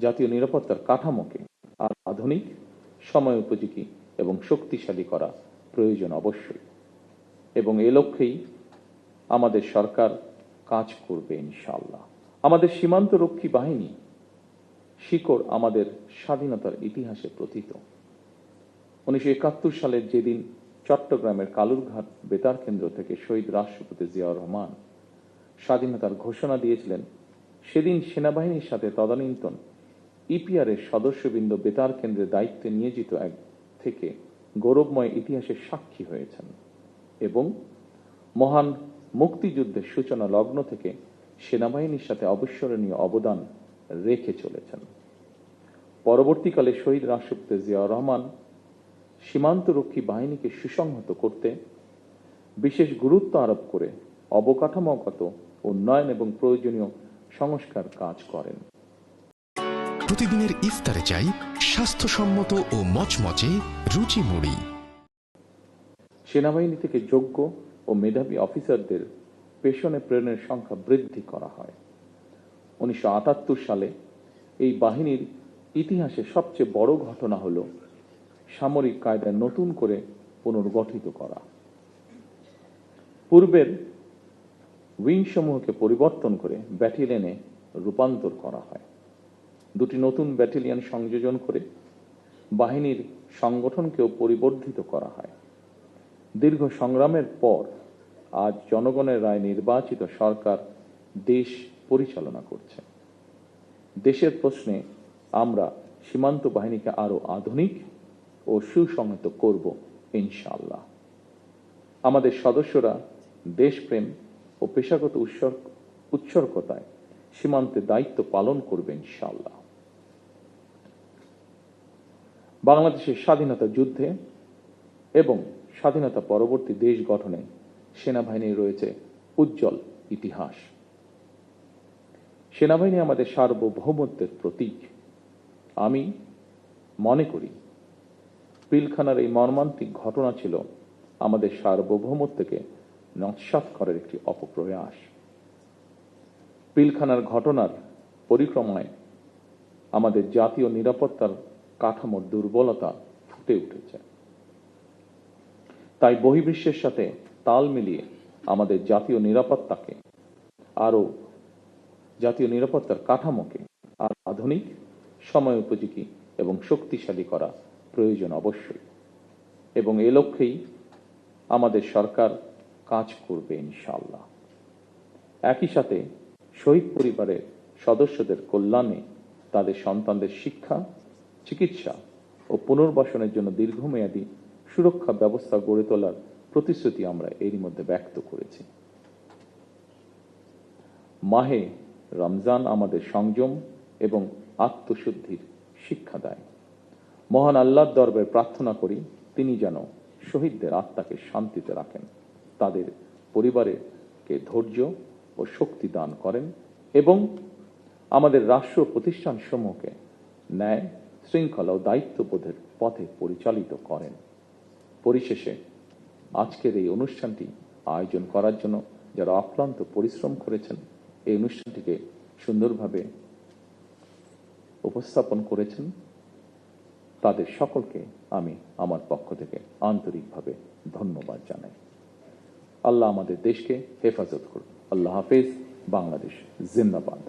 জাতীয় নিরাপত্তার কাঠামোকে আর আধুনিক, সময় উপযোগী এবং শক্তিশালী করা প্রয়োজন অবশ্যই, এবং এ লক্ষ্যেই আমাদের সরকার কাজ করবে ইনশাআল্লাহ। আমাদের সীমান্তরক্ষী বাহিনী শিকড় আমাদের স্বাধীনতার ইতিহাসে প্রথিত। 1971 সালের যেদিন চট্টগ্রামের কালুরঘাট বেতার কেন্দ্র থেকে শহীদ রাষ্ট্রপতি জিয়াউর রহমান স্বাধীনতার ঘোষণা দিয়েছিলেন, সেদিন সেনাবাহিনীর সাথে তদানীন্তন ইপিআরের সদস্যবৃন্দ বেতার কেন্দ্রের দায়িত্বে নিয়োজিত এক থেকে গৌরবময় ইতিহাসের সাক্ষী হয়েছেন এবং মহান মুক্তিযুদ্ধের সূচনা লগ্ন থেকে সেনাবাহিনীর সাথে অবিস্মরণীয় অবদান রেখে চলেছেন। পরবর্তীকালে শহীদ রাষ্ট্রপতি জিয়াউর রহমান সীমান্তরক্ষী বাহিনীকে সুসংহত করতে বিশেষ গুরুত্ব আরোপ করে অবকাঠামোগত উন্নয়ন এবং প্রয়োজনীয় সংস্কার কাজ করেন। প্রতিদিনের ইফতারে চাই স্বাস্থ্যসম্মত ও মচমচে রুচি মুড়ি। সেনাবাহিনী থেকে যোগ্য ও মেধাবী অফিসারদের পেশনে প্রেরণের সংখ্যা বৃদ্ধি করা হয়। 1978 সালে এই বাহিনীর ইতিহাসে সবচেয়ে বড় ঘটনা হল সামরিক কায়দায় নতুন করে পুনর্গঠিত করা। পূর্বের উইং সমূহকে পরিবর্তন করে ব্যাটালিয়নে রূপান্তর করা হয়। দুটি নতুন ব্যাটালিয়ন সংযোজন করে বাহিনীর সংগঠনকেও পরিবর্ধিত করা হয়। দীর্ঘ সংগ্রামের পর আজ জনগণের রায় নির্বাচিত সরকার দেশ পরিচালনা করছে। দেশের প্রশ্নে আমরা সীমান্ত বাহিনীকে আরো আধুনিক ও সুসংহত করব ইনশাআল্লাহ। আমাদের সদস্যরা দেশপ্রেম ও পেশাগত উৎসর্গতায় সীমান্তে দায়িত্ব পালন করবে ইনশাআল্লাহ। বাংলাদেশের স্বাধীনতা যুদ্ধে এবং স্বাধীনতা পরবর্তী দেশ গঠনে সেনাবাহিনীর রয়েছে উজ্জ্বল ইতিহাস। সেনাবাহিনী আমাদের সার্বভৌমত্বের প্রতীক। আমি মনে করি পিলখানার এই মর্মান্তিক ঘটনা ছিল আমাদের সার্বভৌমত্বকে নস্যাৎ করার একটি অপপ্রয়াস। পিলখানার ঘটনার পরিক্রমায় আমাদের জাতীয় নিরাপত্তার কাঠামোর দুর্বলতা ফুটে উঠেছে। তাই বহির্বিশ্বের সাথে তাল মিলিয়ে আমাদের জাতীয় নিরাপত্তার কাঠামোকে আর আধুনিক, সময় উপযোগী এবং শক্তিশালী করা প্রয়োজন অবশ্যই, এবং এ লক্ষ্যেই আমাদের সরকার কাজ করবে ইনশাআল্লাহ। একই সাথে শহীদ পরিবারের সদস্যদের কল্যাণে তাদের সন্তানদের শিক্ষা, চিকিৎসা ও পুনর্বাসনের জন্য দীর্ঘমেয়াদী সুরক্ষা ব্যবস্থা গড়ে তোলার প্রতিশ্রুতি আমরা এরই মধ্যে ব্যক্ত করেছি। মাহে রমজান আমাদের সংযম এবং আত্মশুদ্ধির শিক্ষা দেয়। মহান আল্লাহর দরবারে প্রার্থনা করি তিনি যেন শহীদদের আত্মাকে শান্তিতে রাখেন, তাদের পরিবারকে ধৈর্য ও শক্তি দান করেন এবং আমাদের রাষ্ট্র প্রতিষ্ঠান সমূহকে ন্যায়, শৃঙ্খলা ও দায়িত্ববোধের পথে পরিচালিত করেন। পরিশেষে আজকের এই অনুষ্ঠানটি আয়োজন করার জন্য যারা অক্লান্ত পরিশ্রম করেছেন, এই অনুষ্ঠানটিকে সুন্দরভাবে উপস্থাপন করেছেন, তাদের সকলকে আমি আমার পক্ষ থেকে আন্তরিকভাবে ধন্যবাদ জানাই। আল্লাহ আমাদের দেশকে হেফাজত করুন। আল্লাহ হাফেজ। বাংলাদেশ জিন্দাবাদ।